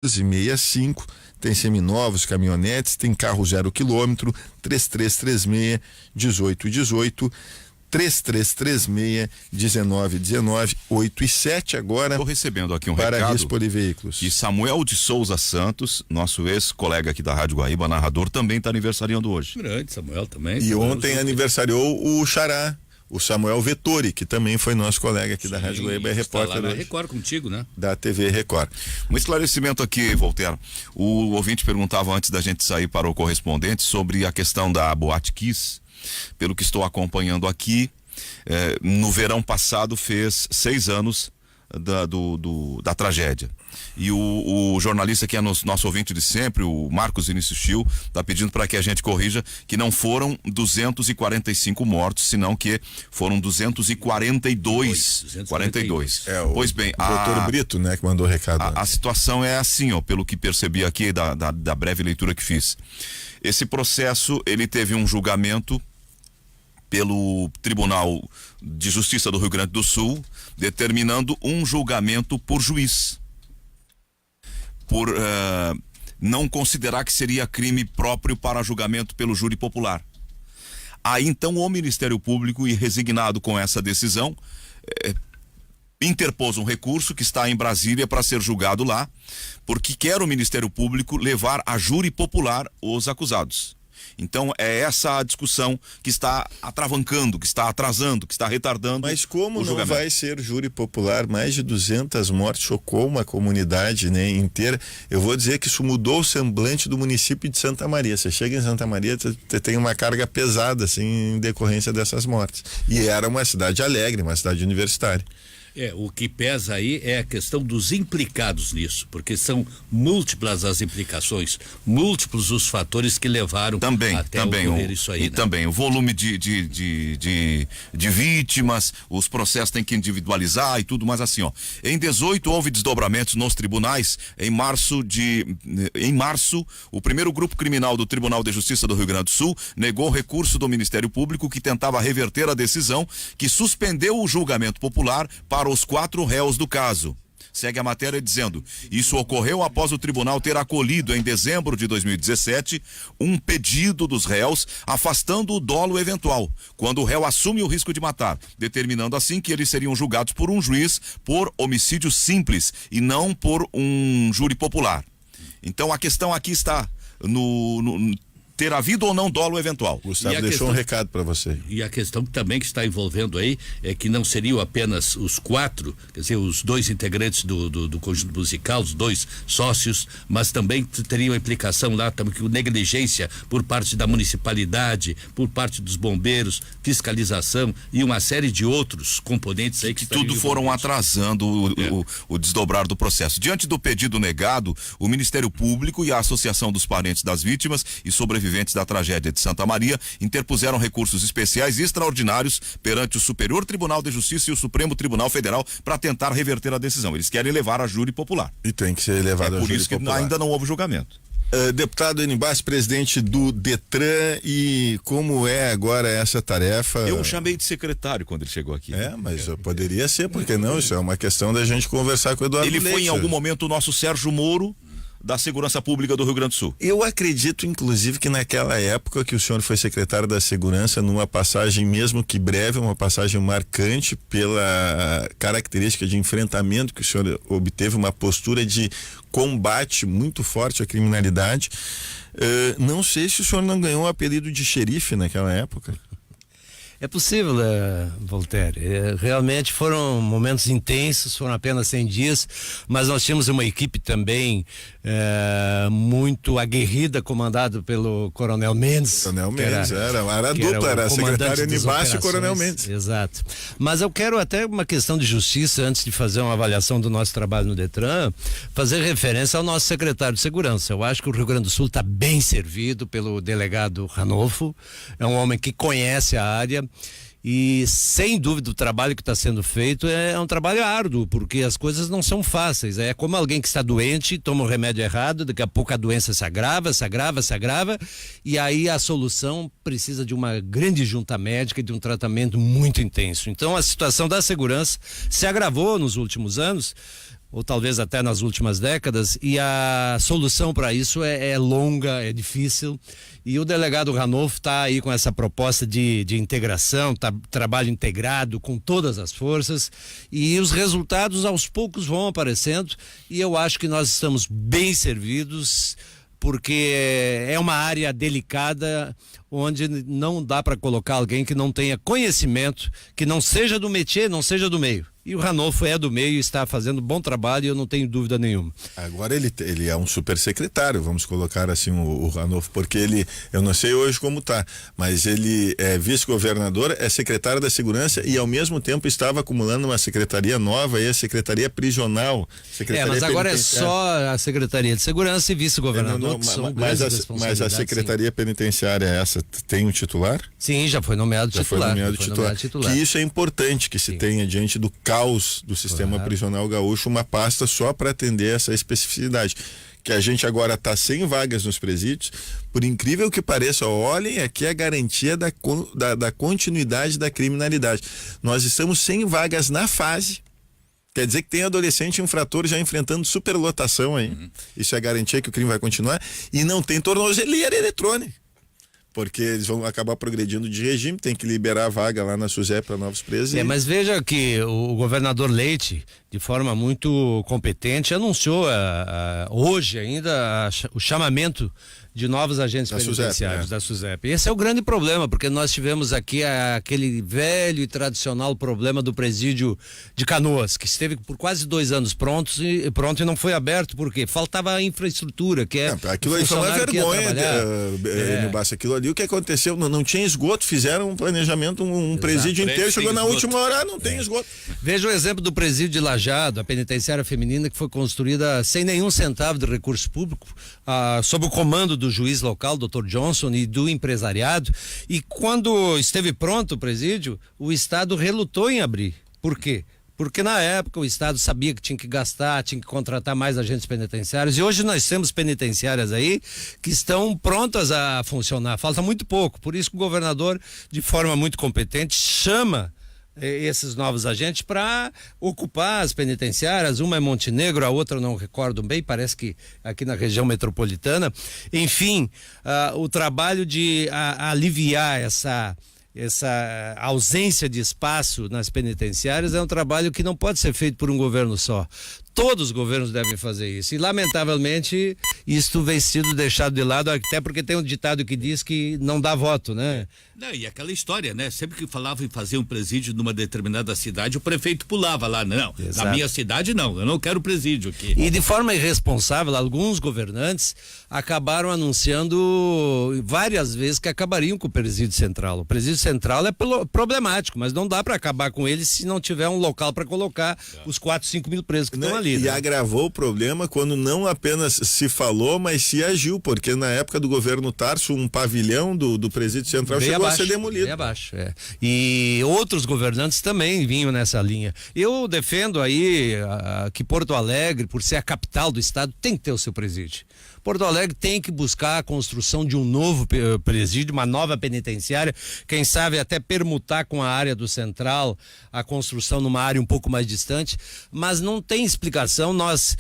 65, tem seminovos, caminhonetes, tem carro 0 quilômetro, 3336-1818, 3336-1919, 8 e 7 agora. Estou recebendo aqui um para recado Risco Poliveículos. que Samuel de Souza Santos, nosso ex-colega aqui da Rádio Guaíba, narrador, também está aniversariando hoje. Grande, Samuel também. E ontem aniversariou o Xará, o Samuel Vettori, que também foi nosso colega aqui da Rádio Guaíba, é repórter lá na hoje, Record contigo, né? da TV Record. Um esclarecimento aqui, Voltaire. O ouvinte perguntava antes da gente sair para o correspondente sobre a questão da Boate Kiss. Pelo que estou acompanhando aqui, no verão passado fez 6 anos da tragédia. E o jornalista que é nosso ouvinte de sempre, o Marcos Vinícius Chil, está pedindo para que a gente corrija que não foram 245 mortos, senão que foram 242. 42. Pois bem, o doutor Brito, né, que mandou o recado. A situação é assim, ó, pelo que percebi aqui da breve leitura que fiz. Esse processo, ele teve um julgamento pelo Tribunal de Justiça do Rio Grande do Sul, determinando um julgamento por juiz, por não considerar que seria crime próprio para julgamento pelo júri popular. Aí então o Ministério Público, e resignado com essa decisão, interpôs um recurso que está em Brasília para ser julgado lá, porque quer o Ministério Público levar a júri popular os acusados. Então é essa a discussão que está atravancando, que está atrasando, que está retardando. Mas como não vai ser júri popular? Mais de 200 mortes, chocou uma comunidade, né, inteira. Eu vou dizer que isso mudou o semblante do município de Santa Maria. Você chega em Santa Maria, você tem uma carga pesada, assim, em decorrência dessas mortes. E era uma cidade alegre, uma cidade universitária. O que pesa aí é a questão dos implicados nisso, porque são múltiplas as implicações, múltiplos os fatores que levaram até ocorrer isso aí. E também o volume de vítimas, os processos têm que individualizar e tudo, mas assim, ó, em 18 houve desdobramentos nos tribunais. Em março, o primeiro grupo criminal do Tribunal de Justiça do Rio Grande do Sul negou o recurso do Ministério Público que tentava reverter a decisão que suspendeu o julgamento popular para os 4 réus do caso. Segue a matéria dizendo: isso ocorreu após o tribunal ter acolhido em dezembro de 2017 um pedido dos réus afastando o dolo eventual, quando o réu assume o risco de matar, determinando assim que eles seriam julgados por um juiz por homicídio simples e não por um júri popular. Então a questão aqui está ter havido ou não dolo eventual. Gustavo deixou um recado para você. E a questão também que está envolvendo aí é que não seriam apenas os 4, quer dizer, os 2 integrantes do conjunto musical, os 2 sócios, mas também teriam implicação lá também com negligência por parte da municipalidade, por parte dos bombeiros, fiscalização e uma série de outros componentes aí que tudo foram atrasando o desdobrar do processo. Diante do pedido negado, o Ministério Público e a Associação dos Parentes das Vítimas e Sobreviventes da tragédia de Santa Maria interpuseram recursos especiais e extraordinários perante o Superior Tribunal de Justiça e o Supremo Tribunal Federal para tentar reverter a decisão. Eles querem levar a júri popular. E tem que ser levado a júri popular. Por isso que ainda não houve julgamento. Deputado Enibas, presidente do Detran, e como é agora essa tarefa? Eu o chamei de secretário quando ele chegou aqui. Mas poderia ser, por que não? Isso é uma questão da gente conversar com o Eduardo Leite. Ele foi em algum momento o nosso Sérgio Moro da Segurança Pública do Rio Grande do Sul. Eu acredito, inclusive, que naquela época que o senhor foi secretário da Segurança, numa passagem, mesmo que breve, uma passagem marcante pela característica de enfrentamento que o senhor obteve, uma postura de combate muito forte à criminalidade. Não sei se o senhor não ganhou o apelido de xerife naquela época. É possível, Voltaire. Realmente foram momentos intensos, foram apenas 100 dias, mas nós tínhamos uma equipe também muito aguerrida, comandada pelo Coronel Mendes. Coronel Mendes, era dupla, era secretário Enibas e Coronel Mendes. Exato. Mas eu quero até uma questão de justiça, antes de fazer uma avaliação do nosso trabalho no Detran, fazer referência ao nosso secretário de Segurança. Eu acho que o Rio Grande do Sul está bem servido pelo delegado Ranolfo, é um homem que conhece a área. E sem dúvida o trabalho que está sendo feito é um trabalho árduo, porque as coisas não são fáceis. É como alguém que está doente, toma um remédio errado, daqui a pouco a doença se agrava, e aí a solução precisa de uma grande junta médica e de um tratamento muito intenso. Então a situação da segurança se agravou nos últimos anos ou talvez até nas últimas décadas, e a solução para isso é longa, é difícil, e o delegado Ranolfo está aí com essa proposta de integração, trabalho integrado com todas as forças, e os resultados aos poucos vão aparecendo, e eu acho que nós estamos bem servidos, porque é uma área delicada, onde não dá para colocar alguém que não tenha conhecimento, que não seja do métier, não seja do meio. E o Ranolfo é do meio e está fazendo bom trabalho, e eu não tenho dúvida nenhuma. Agora ele é um super secretário, vamos colocar assim o Ranolfo, porque eu não sei hoje como tá, mas ele é vice-governador, é secretário da Segurança e ao mesmo tempo estava acumulando uma secretaria nova, a Secretaria Prisional. Mas agora é só a Secretaria de Segurança e vice-governador, que são grandes responsabilidades. Mas a Secretaria Penitenciária essa tem um titular? Sim, já foi nomeado titular. Que isso é importante que se tenha diante do caos do sistema prisional gaúcho uma pasta só para atender essa especificidade. Que a gente agora está sem vagas nos presídios, por incrível que pareça, olhem aqui a garantia da continuidade da criminalidade. Nós estamos sem vagas na fase. Quer dizer que tem adolescente infrator já enfrentando superlotação aí. Isso é garantia que o crime vai continuar. E não tem tornozeleira eletrônica. Porque eles vão acabar progredindo de regime, tem que liberar a vaga lá na SUSEP para novos presos. Mas veja que o governador Leite, de forma muito competente, anunciou hoje ainda o chamamento de novos agentes penitenciários da SUSEP. Esse é o grande problema, porque nós tivemos aqui aquele velho e tradicional problema do presídio de Canoas, que esteve por quase 2 anos pronto e não foi aberto, porque faltava infraestrutura, aquilo aí foi uma vergonha, aquilo ali, o que aconteceu? Não tinha esgoto, fizeram um planejamento, um presídio inteiro, chegou na última hora, não tem esgoto. Veja o exemplo do presídio de Lajado, a penitenciária feminina, que foi construída sem nenhum centavo de recurso público, sob o comando do juiz local, Dr. Johnson, e do empresariado, e quando esteve pronto o presídio, o Estado relutou em abrir. Por quê? Porque na época o Estado sabia que tinha que gastar, tinha que contratar mais agentes penitenciários, e hoje nós temos penitenciárias aí que estão prontas a funcionar, falta muito pouco, por isso que o governador, de forma muito competente, chama esses novos agentes para ocupar as penitenciárias. Uma é Montenegro, a outra eu não recordo bem, parece que aqui na região metropolitana. Enfim, o trabalho de aliviar essa ausência de espaço nas penitenciárias é um trabalho que não pode ser feito por um governo só. Todos os governos devem fazer isso. E, lamentavelmente, isto vem sido deixado de lado, até porque tem um ditado que diz que não dá voto, né? Não, e aquela história, né? Sempre que falavam em fazer um presídio numa determinada cidade, o prefeito pulava lá. Não, exato. Na minha cidade não, eu não quero presídio aqui. E de forma irresponsável, alguns governantes acabaram anunciando várias vezes que acabariam com o presídio central. O presídio central é problemático, mas não dá para acabar com ele se não tiver um local para colocar os 4-5 mil presos que estão ali. E agravou o problema quando não apenas se falou, mas se agiu, porque na época do governo Tarso, um pavilhão do presídio central chegou a ser demolido. Abaixo, E outros governantes também vinham nessa linha. Eu defendo aí que Porto Alegre, por ser a capital do estado, tem que ter o seu presídio. Porto Alegre tem que buscar a construção de um novo presídio, uma nova penitenciária, quem sabe até permutar com a área do Central, a construção numa área um pouco mais distante, mas não tem explicação nós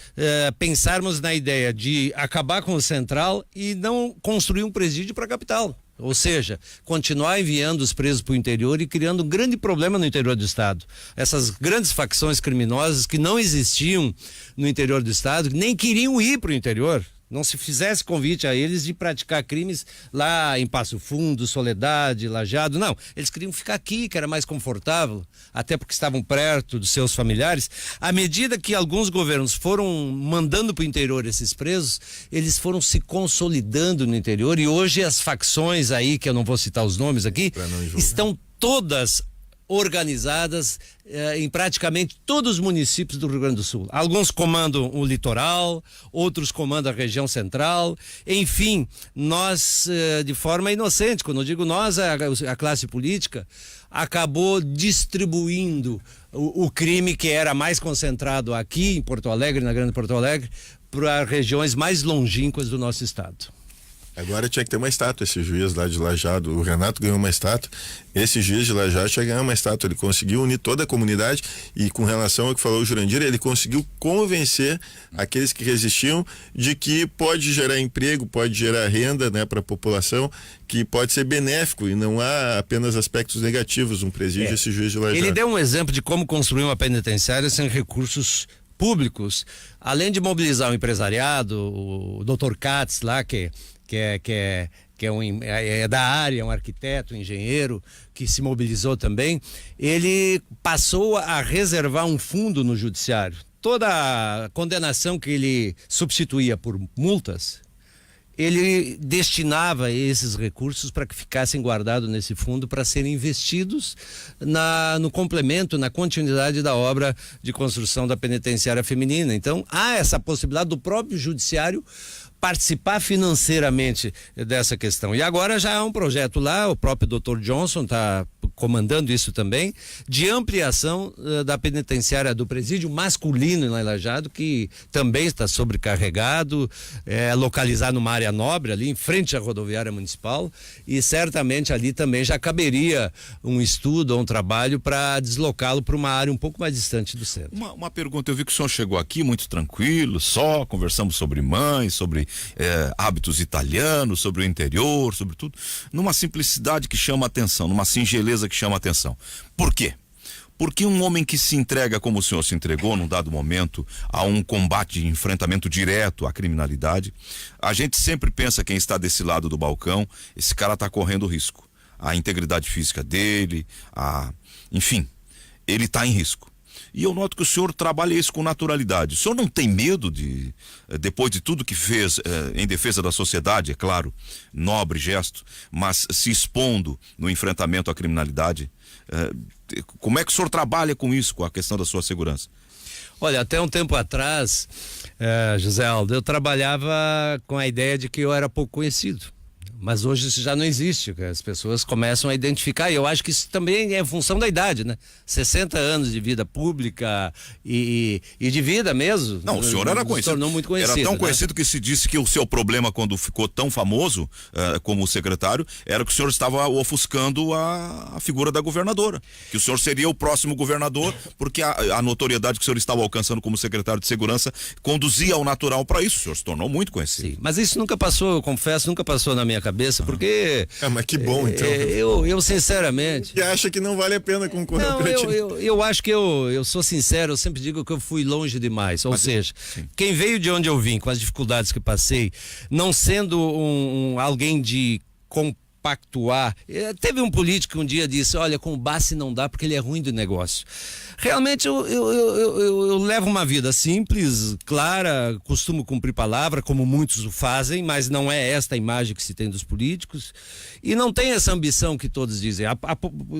pensarmos na ideia de acabar com o Central e não construir um presídio para a capital. Ou seja, continuar enviando os presos para o interior e criando um grande problema no interior do estado. Essas grandes facções criminosas que não existiam no interior do estado, nem queriam ir para o interior. Não se fizesse convite a eles de praticar crimes lá em Passo Fundo, Soledade, Lajeado, não. Eles queriam ficar aqui, que era mais confortável, até porque estavam perto dos seus familiares. À medida que alguns governos foram mandando para o interior esses presos, eles foram se consolidando no interior, e hoje as facções aí, que eu não vou citar os nomes aqui, estão todas organizadas em praticamente todos os municípios do Rio Grande do Sul. Alguns comandam o litoral, outros comandam a região central. Enfim, nós, de forma inocente, quando eu digo nós, a classe política acabou distribuindo o crime que era mais concentrado aqui em Porto Alegre, na Grande Porto Alegre, para regiões mais longínquas do nosso estado. Agora tinha que ter uma estátua, esse juiz lá de Lajeado. O Renato ganhou uma estátua, esse juiz de Lajeado tinha ganhado uma estátua. Ele conseguiu unir toda a comunidade e, com relação ao que falou o Jurandir, ele conseguiu convencer aqueles que resistiam de que pode gerar emprego, pode gerar renda, né, para a população, que pode ser benéfico e não há apenas aspectos negativos um presídio, esse juiz de Lajeado. Ele deu um exemplo de como construir uma penitenciária sem recursos públicos, além de mobilizar o empresariado, o Dr. Katz lá, que é da área, um arquiteto, um engenheiro, que se mobilizou também. Ele passou a reservar um fundo no judiciário. Toda a condenação que ele substituía por multas, ele destinava esses recursos para que ficassem guardados nesse fundo para serem investidos no complemento, na continuidade da obra de construção da penitenciária feminina. Então, há essa possibilidade do próprio judiciário participar financeiramente dessa questão. E agora já há um projeto lá, o próprio Dr. Johnson está comandando isso também, de ampliação da penitenciária do presídio masculino em Lajeado, que também está sobrecarregado, localizado numa área nobre, ali em frente à rodoviária municipal, e certamente ali também já caberia um estudo ou um trabalho para deslocá-lo para uma área um pouco mais distante do centro. Uma pergunta, eu vi que o senhor chegou aqui muito tranquilo, só conversamos sobre mães, sobre hábitos italianos, sobre o interior, sobre tudo, numa simplicidade que chama atenção, numa singeleza que chama atenção. Por quê? Porque um homem que se entrega como o senhor se entregou num dado momento a um combate de enfrentamento direto à criminalidade, a gente sempre pensa, quem está desse lado do balcão, esse cara está correndo risco. A integridade física dele, enfim, ele está em risco. E eu noto que o senhor trabalha isso com naturalidade. O senhor não tem medo de, depois de tudo que fez em defesa da sociedade, é claro, nobre gesto, mas se expondo no enfrentamento à criminalidade, como é que o senhor trabalha com isso, com a questão da sua segurança? Olha, até um tempo atrás, José Aldo, eu trabalhava com a ideia de que eu era pouco conhecido. Mas hoje isso já não existe, as pessoas começam a identificar, e eu acho que isso também é função da idade, né? 60 anos de vida pública e de vida mesmo. Não, o senhor era conhecido. Tornou muito conhecido. Era tão né? conhecido que se disse que o seu problema, quando ficou tão famoso como secretário, era que o senhor estava ofuscando a figura da governadora. Que o senhor seria o próximo governador, porque a notoriedade que o senhor estava alcançando como secretário de segurança conduzia ao natural para isso. O senhor se tornou muito conhecido. Sim, mas isso nunca passou, eu confesso, nunca passou na minha cabeça, porque... mas que bom, então. Eu sinceramente... E acha que não vale a pena concorrer ao presidente? Eu acho que eu sou sincero, eu sempre digo que eu fui longe demais, ou seja, quem veio de onde eu vim, com as dificuldades que passei, não sendo alguém de compactuar, teve um político que um dia disse, olha, com o Bassi não dá porque ele é ruim do negócio. Realmente eu levo uma vida simples, clara, costumo cumprir palavra, como muitos o fazem, mas não é esta a imagem que se tem dos políticos, e não tem essa ambição que todos dizem.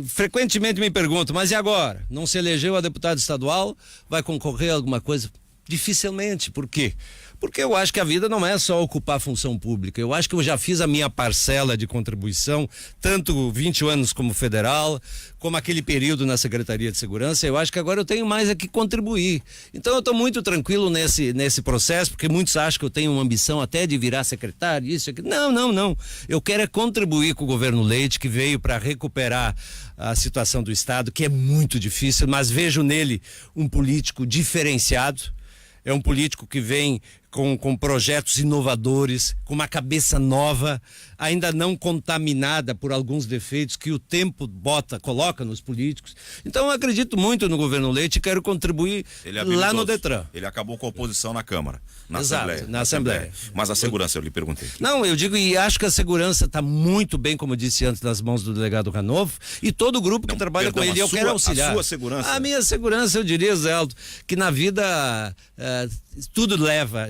Frequentemente me perguntam, mas e agora? Não se elegeu a deputado estadual? Vai concorrer a alguma coisa? Dificilmente. Por quê? Porque eu acho que a vida não é só ocupar a função pública. Eu acho que eu já fiz a minha parcela de contribuição, tanto 20 anos como federal, como aquele período na Secretaria de Segurança. Eu acho que agora eu tenho mais a que contribuir. Então eu estou muito tranquilo nesse processo, porque muitos acham que eu tenho uma ambição até de virar secretário, isso aqui. Não. Eu quero é contribuir com o governo Leite, que veio para recuperar a situação do Estado, que é muito difícil, mas vejo nele um político diferenciado. É um político que vem com projetos inovadores, com uma cabeça nova, ainda não contaminada por alguns defeitos que o tempo coloca nos políticos. Então eu acredito muito no governo Leite e quero contribuir lá no Detran. Ele acabou com a oposição na Câmara, na Exato, Assembleia. na Assembleia. Mas a segurança, eu lhe perguntei. Não, eu digo e acho que a segurança está muito bem, como eu disse antes, nas mãos do delegado Ranolfo e todo o grupo que trabalha com ele. Eu quero auxiliar. A sua segurança? A minha segurança, eu diria, Zé Aldo, que na vida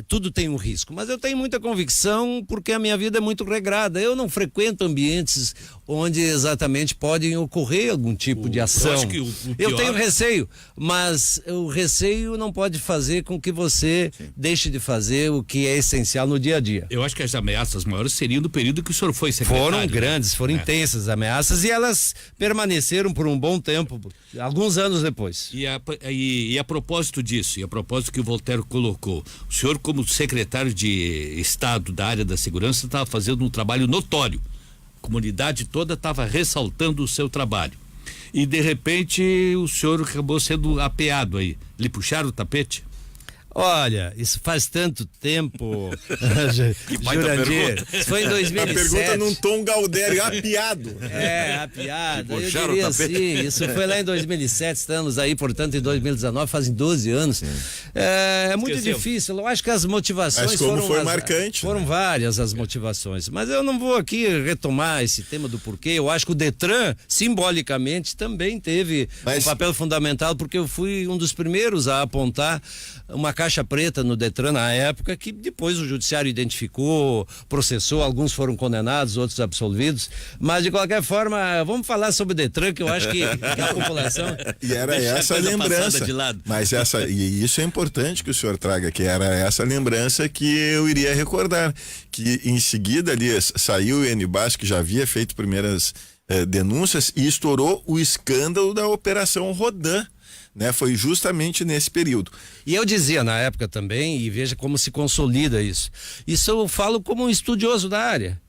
tudo tem um risco, mas eu tenho muita convicção porque a minha vida é muito regrada. Eu não frequento ambientes onde exatamente podem ocorrer algum tipo de ação. Eu acho que eu tenho receio, mas o receio não pode fazer com que você deixe de fazer o que é essencial no dia a dia. Eu acho que as ameaças maiores seriam do período que o senhor foi secretário. Foram grandes, foram intensas as ameaças e elas permaneceram por um bom tempo, alguns anos depois. E a propósito disso, e a propósito que o Voltaire colocou colocou. O senhor, como secretário de Estado da área da segurança, estava fazendo um trabalho notório. A comunidade toda estava ressaltando o seu trabalho. E, de repente, o senhor acabou sendo apeado aí. Lhe puxaram o tapete? Olha, isso faz tanto tempo. Jurandir, isso foi em 2007. A pergunta num tom Galdério, apiado. Apiado. Eu Puxaram diria o tapete. assim, isso foi lá em 2007, estamos aí, portanto, em 2019, fazem 12 anos. É muito Esqueceu. difícil, eu acho que as motivações Mas como foi as- marcante, Foram né? várias as motivações, mas eu não vou aqui retomar esse tema do porquê. Eu acho que o Detran, simbolicamente, também teve um papel fundamental, porque eu fui um dos primeiros a apontar uma caixa preta no Detran na época, que depois o judiciário identificou, processou, alguns foram condenados, outros absolvidos, mas de qualquer forma, vamos falar sobre o Detran, que eu acho que a população... E era Deixa a essa a coisa lembrança. passada de lado. Mas e isso é importante que o senhor traga, que era essa lembrança que eu iria recordar. Que em seguida ali saiu o Enibas, que já havia feito primeiras denúncias, e estourou o escândalo da Operação Rodan. Né? Foi justamente nesse período. E eu dizia na época também, e veja como se consolida isso. Isso eu falo como um estudioso da área.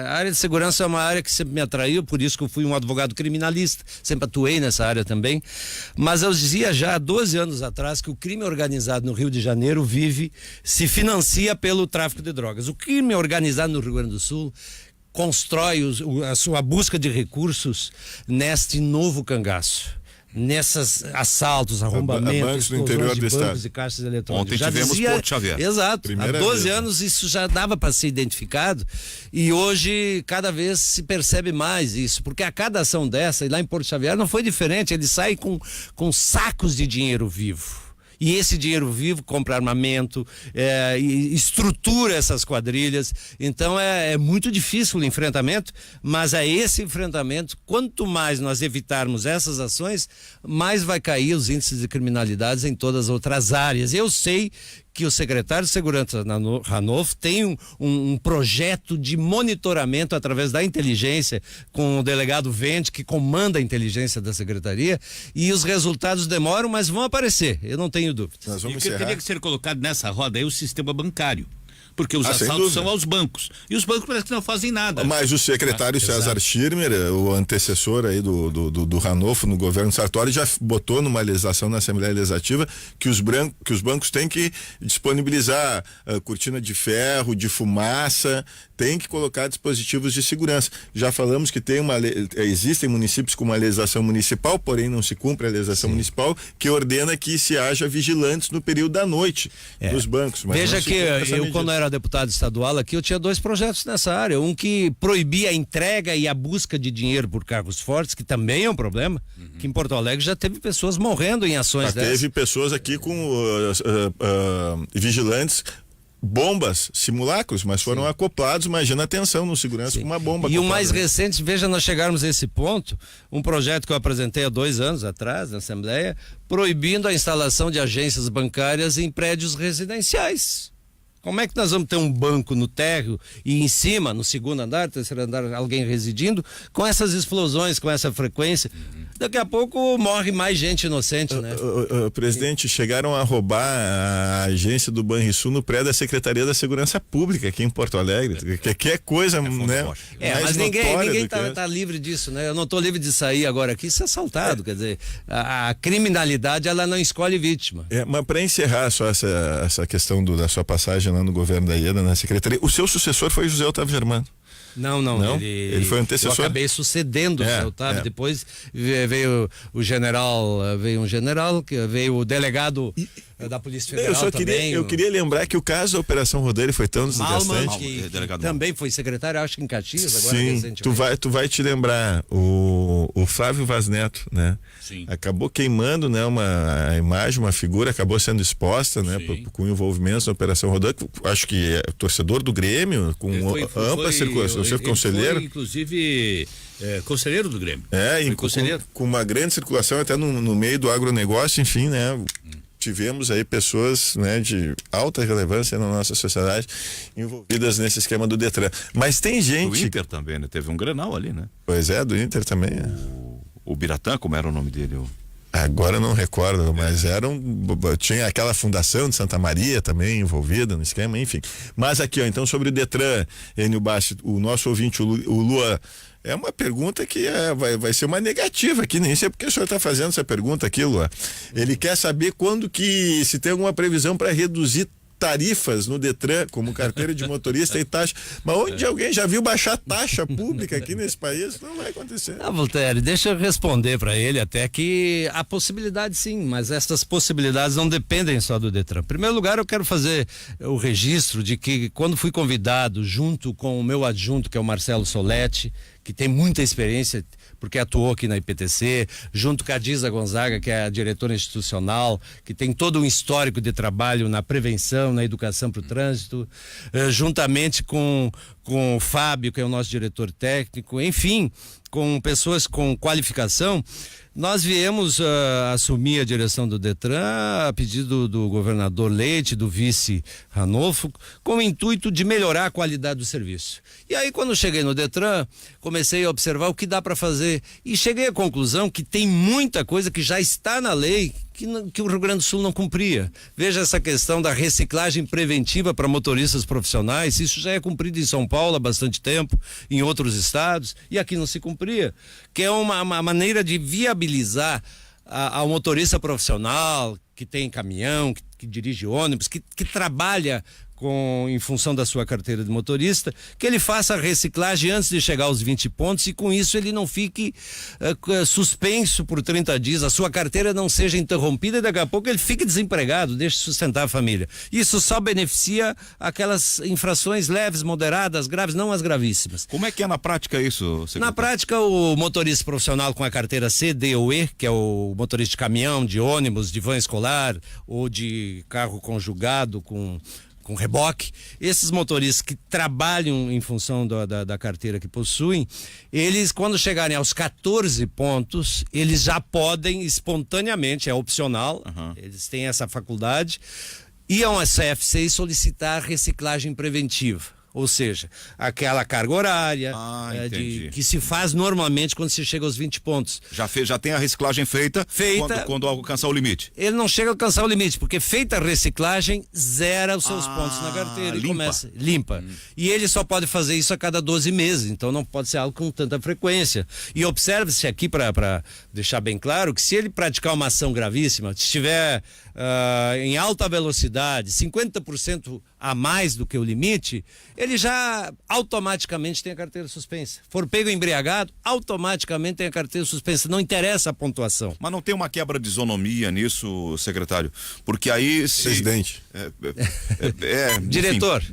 A área de segurança é uma área que sempre me atraiu, por isso que eu fui um advogado criminalista, sempre atuei nessa área também. Mas eu dizia já há 12 anos atrás que o crime organizado no Rio de Janeiro se financia pelo tráfico de drogas. O crime organizado no Rio Grande do Sul constrói a sua busca de recursos neste novo cangaço. Nesses assaltos, arrombamentos, bancos no interior de do bancos estado. e caixas eletrônicas. Ontem tivemos Porto Xavier. Exato. Primeira Há 12 vez, né? anos isso já dava para ser identificado e hoje cada vez se percebe mais isso, porque a cada ação dessa, e lá em Porto Xavier não foi diferente, ele sai com sacos de dinheiro vivo. E esse dinheiro vivo compra armamento, e estrutura essas quadrilhas. Então é muito difícil o enfrentamento, mas é esse enfrentamento, quanto mais nós evitarmos essas ações, mais vai cair os índices de criminalidade em todas as outras áreas. Eu sei que o secretário de Segurança Ranolfo tem um projeto de monitoramento através da inteligência com o delegado Vente, que comanda a inteligência da secretaria, e os resultados demoram, mas vão aparecer, eu não tenho dúvida. Nós E vamos o que teria encerrar. que ser colocado nessa roda aí o sistema bancário. Porque os sem assaltos dúvida. são aos bancos. E os bancos parece que não fazem nada. Mas o secretário César exato. Schirmer, o antecessor aí do Ranolfo no governo Sartori, já botou numa legislação na Assembleia Legislativa que os bancos têm que disponibilizar cortina de ferro, de fumaça, tem que colocar dispositivos de segurança. Já falamos que existem municípios com uma legislação municipal, porém não se cumpre a legislação municipal, que ordena que se haja vigilantes no período da noite nos bancos. Mas Veja não se que cumpre essa eu, medida. quando era deputado estadual aqui, eu tinha 2 projetos nessa área. Um que proibia a entrega e a busca de dinheiro por cargos fortes, que também é um problema, que em Porto Alegre já teve pessoas morrendo em ações Já dessas. teve pessoas aqui com vigilantes, bombas, simulacros, mas foram acoplados, imagina a tensão no segurança com uma bomba. E o acoplada, mais né? recente, veja, nós chegarmos a esse ponto, um projeto que eu apresentei há 2 anos atrás na Assembleia, proibindo a instalação de agências bancárias em prédios residenciais. Como é que nós vamos ter um banco no térreo e em cima, no segundo andar, terceiro andar, alguém residindo, com essas explosões, com essa frequência? Daqui a pouco morre mais gente inocente, né? Presidente, chegaram a roubar a agência do Banrisul no prédio da Secretaria da Segurança Pública aqui em Porto Alegre. Que é coisa, né? forte. mais Mas ninguém notória do que essa. tá livre disso, né? Eu não tô livre de sair agora aqui e ser assaltado, quer dizer, a criminalidade, ela não escolhe vítima. Mas para encerrar só essa questão da sua passagem lá no governo da IEDA, na Secretaria, o seu sucessor foi José Otávio Germano. Não, Ele foi antecessor? Eu acabei sucedendo o Zé Otávio. Depois veio um general, que veio o delegado da Polícia Federal eu queria lembrar que o caso da Operação Rodan foi tão Malman, desgastante. que delegado também foi secretário, acho que em Caxias, agora Sim, recentemente. tu vai te lembrar, o Flávio Vaz Neto, né? Sim. Acabou queimando, né, a imagem, uma figura, acabou sendo exposta, né, com envolvimentos na Operação Rodan, acho que é torcedor do Grêmio, com ampla circulação, seu conselheiro. Foi, inclusive, conselheiro do Grêmio. Foi conselheiro. com uma grande circulação até no meio do agronegócio, enfim, né? Tivemos aí pessoas, né, de alta relevância na nossa sociedade envolvidas nesse esquema do Detran. Mas tem O gente... Inter também, né? Teve um Grenal ali, né? Pois é, do Inter também. O Biratã, como era o nome dele? Agora eu não recordo, mas tinha aquela fundação de Santa Maria também envolvida no esquema, enfim. Mas aqui, ó, então sobre o Detran, Enio Bassi, o nosso ouvinte, o Lua, é uma pergunta que vai ser uma negativa aqui, nem sei porque o senhor está fazendo essa pergunta aqui, Lua. Ele quer saber quando que, se tem alguma previsão para reduzir tarifas no Detran, como carteira de motorista e taxa. Mas onde alguém já viu baixar taxa pública aqui nesse país? Não vai acontecer. Voltaire, deixa eu responder para ele até que há possibilidade sim, mas essas possibilidades não dependem só do Detran. Em primeiro lugar, eu quero fazer o registro de que quando fui convidado junto com o meu adjunto, que é o Marcelo Soletti, que tem muita experiência, porque atuou aqui na IPTC, junto com a Disa Gonzaga, que é a diretora institucional, que tem todo um histórico de trabalho na prevenção, na educação para o trânsito, juntamente com o Fábio, que é o nosso diretor técnico, enfim, com pessoas com qualificação. Nós viemos assumir a direção do Detran a pedido do governador Leite, do vice Ranolfo, com o intuito de melhorar a qualidade do serviço. E aí, quando cheguei no Detran, comecei a observar o que dá para fazer e cheguei à conclusão que tem muita coisa que já está na lei que o Rio Grande do Sul não cumpria. Veja essa questão da reciclagem preventiva para motoristas profissionais, isso já é cumprido em São Paulo há bastante tempo, em outros estados, e aqui não se cumpria, que é uma maneira de viabilizar ao motorista profissional, que tem caminhão, que dirige ônibus, que trabalha em função da sua carteira de motorista, que ele faça a reciclagem antes de chegar aos 20 pontos e com isso ele não fique suspenso por 30 dias, a sua carteira não seja interrompida e daqui a pouco ele fique desempregado, deixe de sustentar a família. Isso só beneficia aquelas infrações leves, moderadas, graves, não as gravíssimas. Como é que é na prática isso, secretário? Na prática, o motorista profissional com a carteira C, D ou E, que é o motorista de caminhão, de ônibus, de van escolar ou de carro conjugado com reboque, esses motoristas que trabalham em função da carteira que possuem, eles quando chegarem aos 14 pontos, eles já podem espontaneamente, é opcional, eles têm essa faculdade, ir ao CFC e solicitar reciclagem preventiva. Ou seja, aquela carga horária que se faz normalmente quando se chega aos 20 pontos. Já tem a reciclagem feita. Quando alcançar o limite. Ele não chega a alcançar o limite, porque feita a reciclagem, zera os seus pontos na carteira e começa limpa. E ele só pode fazer isso a cada 12 meses, então não pode ser algo com tanta frequência. E observe-se aqui, para deixar bem claro, que se ele praticar uma ação gravíssima, se estiver em alta velocidade, 50% a mais do que o limite, ele já automaticamente tem a carteira suspensa. For pego embriagado, automaticamente tem a carteira suspensa. Não interessa a pontuação. Mas não tem uma quebra de isonomia nisso, secretário? Porque aí... Presidente. Diretor.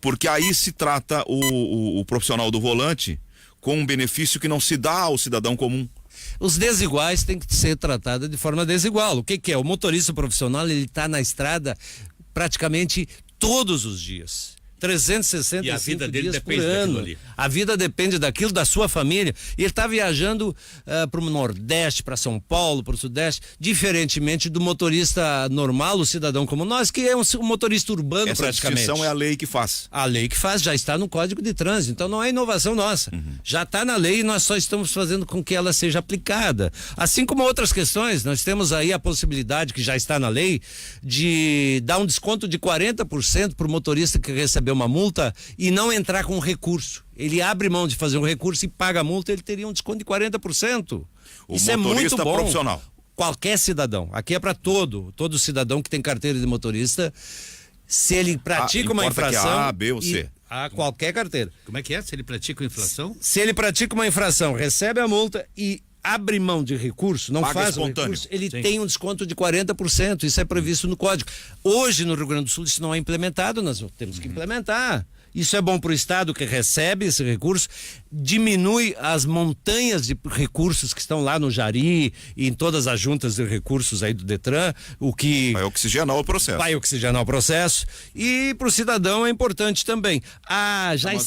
Porque aí se trata o profissional do volante com um benefício que não se dá ao cidadão comum. Os desiguais têm que ser tratados de forma desigual. O que é? O motorista profissional, ele está na estrada praticamente todos os dias. 365 e a vida dele dias depende por ano. ali. A vida depende daquilo, da sua família. E ele está viajando para o Nordeste, para São Paulo, para o Sudeste, diferentemente do motorista normal, o cidadão como nós, que é um motorista urbano. Essa praticamente. distinção é a lei que faz. A lei que faz, já está no Código de Trânsito, então não é inovação nossa. Já está na lei e nós só estamos fazendo com que ela seja aplicada. Assim como outras questões, nós temos aí a possibilidade, que já está na lei, de dar um desconto de 40% para o motorista que recebeu uma multa e não entrar com recurso. Ele abre mão de fazer um recurso e paga a multa, ele teria um desconto de 40%. Isso é muito bom. Profissional. Qualquer cidadão. Aqui é para todo cidadão que tem carteira de motorista, se ele pratica uma infração... Que A, B ou C. A qualquer carteira. Como é que é? Se ele pratica uma infração? Se ele pratica uma infração, recebe a multa e abre mão de recurso, não paga faz o recurso, ele tem um desconto de 40%, isso é previsto no Código. Hoje no Rio Grande do Sul isso não é implementado, nós temos que implementar. Isso é bom para o Estado que recebe esse recurso, diminui as montanhas de recursos que estão lá no Jari e em todas as juntas de recursos aí do Detran, o que... Vai oxigenar o processo. Vai oxigenar o processo e para o cidadão é importante também.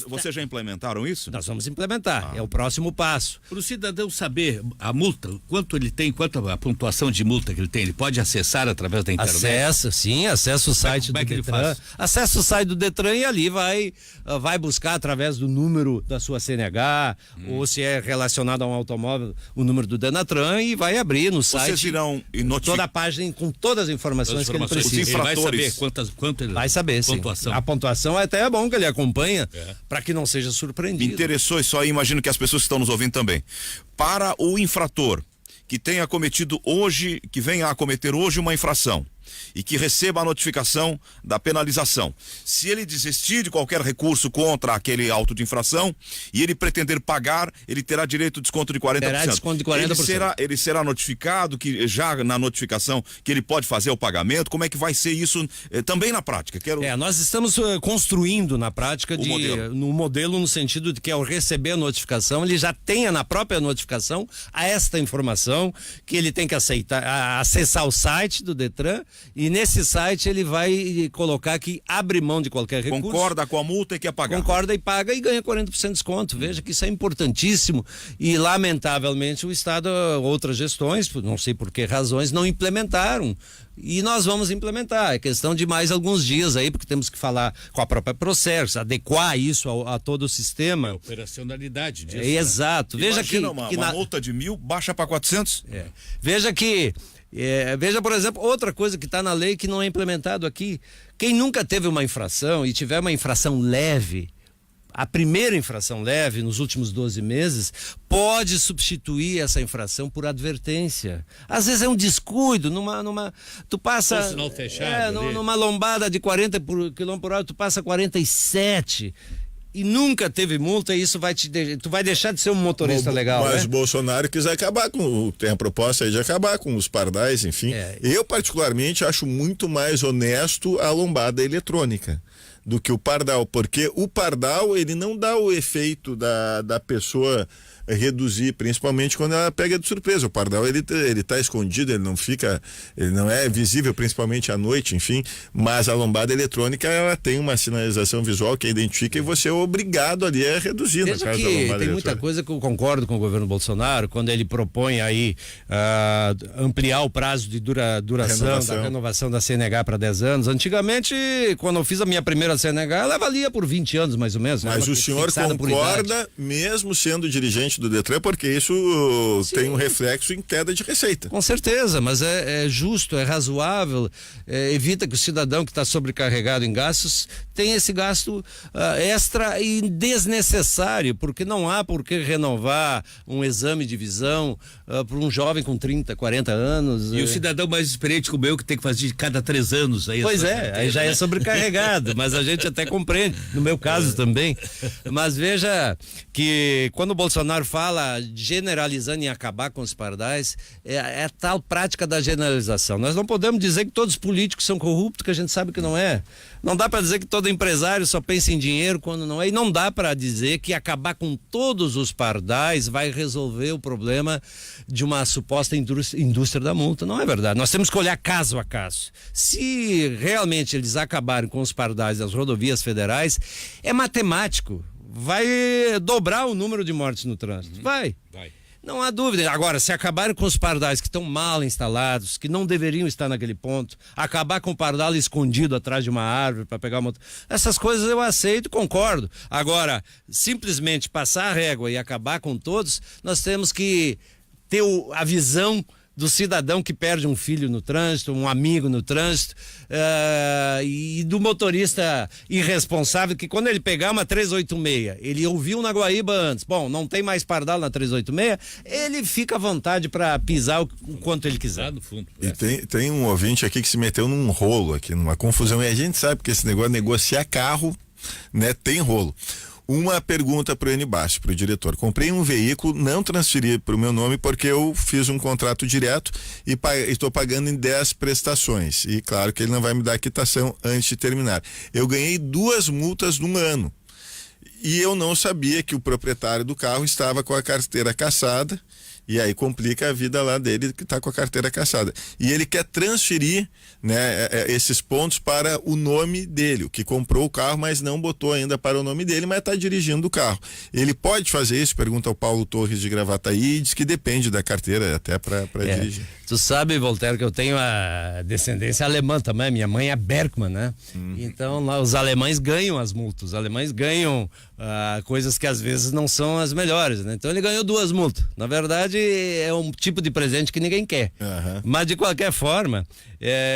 Vocês já implementaram isso? Nós vamos implementar, é o próximo passo. Para o cidadão saber, a multa, quanto ele tem, quanto a pontuação de multa que ele tem, ele pode acessar através da internet? Acessa o site como é do que ele Detran. faz? Acessa o site do Detran e ali vai buscar através do número da sua CNH, ou se é relacionado a um automóvel, o número do Denatran, e vai abrir no site. Vocês irão notificar toda a página com todas as informações que ele precisa. Os Ele vai infratores. saber quanto ele... Vai saber, sim. Pontuação. A pontuação até é bom que ele acompanha, para que não seja Me surpreendido. interessou isso aí, imagino que as pessoas que estão nos ouvindo também. Para o infrator que tenha cometido hoje, que venha a cometer hoje uma infração e que receba a notificação da penalização. Se ele desistir de qualquer recurso contra aquele auto de infração e ele pretender pagar, ele terá direito a desconto de 40%. Terá desconto de 40%. Ele será notificado que já na notificação que ele pode fazer o pagamento. Como é que vai ser isso também na prática? Nós estamos construindo na prática no modelo no sentido de que ao receber a notificação, ele já tenha na própria notificação esta informação que ele tem que acessar o site do Detran, e nesse site ele vai colocar que abre mão de qualquer recurso. Concorda com a multa e quer pagar. Concorda e paga e ganha 40% de desconto. Veja que isso é importantíssimo e lamentavelmente o Estado, outras gestões, não sei por que razões, não implementaram. E nós vamos implementar. É questão de mais alguns dias aí, porque temos que falar com a própria Procerx, adequar isso a todo o sistema. Operacionalidade disso. Exato. Veja Imagina uma multa de 1.000 baixa para 400. Veja que veja, por exemplo, outra coisa que está na lei que não é implementado aqui. Quem nunca teve uma infração e tiver uma infração leve, a primeira infração leve nos últimos 12 meses, pode substituir essa infração por advertência. Às vezes é um descuido, tu passa Um sinal fechado numa lombada de 40 km por hora, tu passa 47 e nunca teve multa, e isso tu vai deixar de ser um motorista legal, mas né? o Bolsonaro quis acabar tem a proposta aí de acabar com os pardais, enfim. Eu particularmente acho muito mais honesto a lombada eletrônica do que o pardal, porque o pardal ele não dá o efeito da pessoa reduzir, principalmente quando ela pega de surpresa. O pardal ele tá escondido, ele não é visível, principalmente à noite, enfim, mas a lombada eletrônica ela tem uma sinalização visual que identifica e você é obrigado ali a reduzir. Veja na casa que da lombada tem muita coisa que eu concordo com o governo Bolsonaro quando ele propõe aí ampliar o prazo de duração da renovação da CNH para 10 anos. Antigamente, quando eu fiz a minha primeira CNH, ela valia por 20 anos mais ou menos. Mas o senhor concorda, mesmo sendo dirigente do Detran, porque isso tem um reflexo em queda de receita. Com certeza, mas é justo, é razoável, evita que o cidadão que está sobrecarregado em gastos tenha esse gasto extra e desnecessário, porque não há por que renovar um exame de visão para um jovem com 30, 40 anos. E o cidadão mais experiente como eu, que tem que fazer de cada 3 anos. Aí pois aí já é sobrecarregado, mas a gente até compreende, no meu caso também. Mas veja que quando o Bolsonaro fala generalizando em acabar com os pardais, é tal prática da generalização. Nós não podemos dizer que todos os políticos são corruptos, que a gente sabe que não é. Não dá para dizer que todo empresário só pensa em dinheiro quando não é. E não dá para dizer que acabar com todos os pardais vai resolver o problema de uma suposta indústria da multa. Não é verdade. Nós temos que olhar caso a caso. Se realmente eles acabarem com os pardais das rodovias federais, é matemático. Vai dobrar o número de mortes no trânsito. Vai. Não há dúvida. Agora, se acabarem com os pardais que estão mal instalados, que não deveriam estar naquele ponto, acabar com o pardal escondido atrás de uma árvore para pegar uma... Essas coisas eu aceito, concordo. Agora, simplesmente passar a régua e acabar com todos, nós temos que ter a visão do cidadão que perde um filho no trânsito, um amigo no trânsito, e do motorista irresponsável que quando ele pegar uma 386, ele ouviu na Guaíba antes, bom, não tem mais pardal na 386, ele fica à vontade para pisar o quanto ele quiser. Lá no fundo. E tem um ouvinte aqui que se meteu num rolo aqui, numa confusão, e a gente sabe que esse negócio de negociar carro, né, tem rolo. Uma pergunta para o Enibasso, para o diretor. Comprei um veículo, não transferi para o meu nome porque eu fiz um contrato direto e estou pagando em 10 prestações. E claro que ele não vai me dar a quitação antes de terminar. Eu ganhei 2 multas num ano. E eu não sabia que o proprietário do carro estava com a carteira cassada E aí complica a vida lá dele que está com a carteira cassada. E ele quer transferir, né, esses pontos para o nome dele, o que comprou o carro, mas não botou ainda para o nome dele, mas está dirigindo o carro. Ele pode fazer isso? Pergunta ao Paulo Torres de Gravataí, e diz que depende da carteira até para dirigir. Tu sabe, Voltaire, que eu tenho a descendência alemã também, minha mãe é Bergmann, né? Então lá, os alemães ganham as multas, os alemães ganham coisas que às vezes não são as melhores, né? Então ele ganhou 2 multas. Na verdade, é um tipo de presente que ninguém quer. Mas de qualquer forma,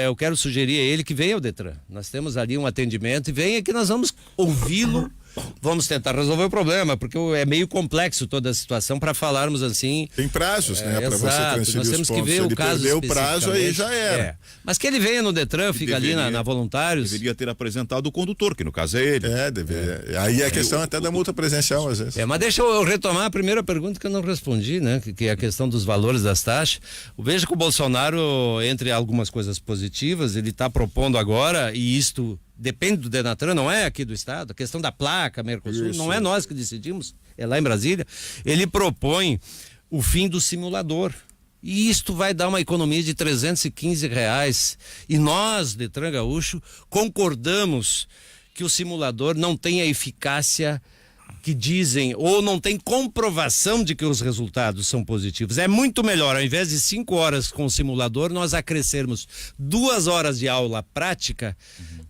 eu quero sugerir a ele que venha ao Detran. Nós temos ali um atendimento e venha que nós vamos ouvi-lo. Vamos tentar resolver o problema, porque é meio complexo toda a situação para falarmos assim. Tem prazos, né? Para você transferir nós temos os pontos. que ver Se o ele caso perdeu o prazo, aí já era. Mas que ele venha no Detran, fica ali na Voluntários. Deveria ter apresentado o condutor, que no caso é ele. Deveria. Aí é a questão até da multa presencial, às vezes. Mas deixa eu retomar a primeira pergunta que eu não respondi, né? Que é a questão dos valores das taxas. Veja que o Bolsonaro, entre algumas coisas positivas, ele está propondo agora, e isto depende do Denatran, não é aqui do estado, a questão da placa Mercosul, não é nós que decidimos, é lá em Brasília. Ele propõe o fim do simulador. E isto vai dar uma economia de R$315. E nós, Detran Gaúcho, concordamos que o simulador não tem a eficácia que dizem, ou não tem comprovação de que os resultados são positivos. É muito melhor, ao invés de 5 horas com o simulador, nós acrescermos 2 horas de aula prática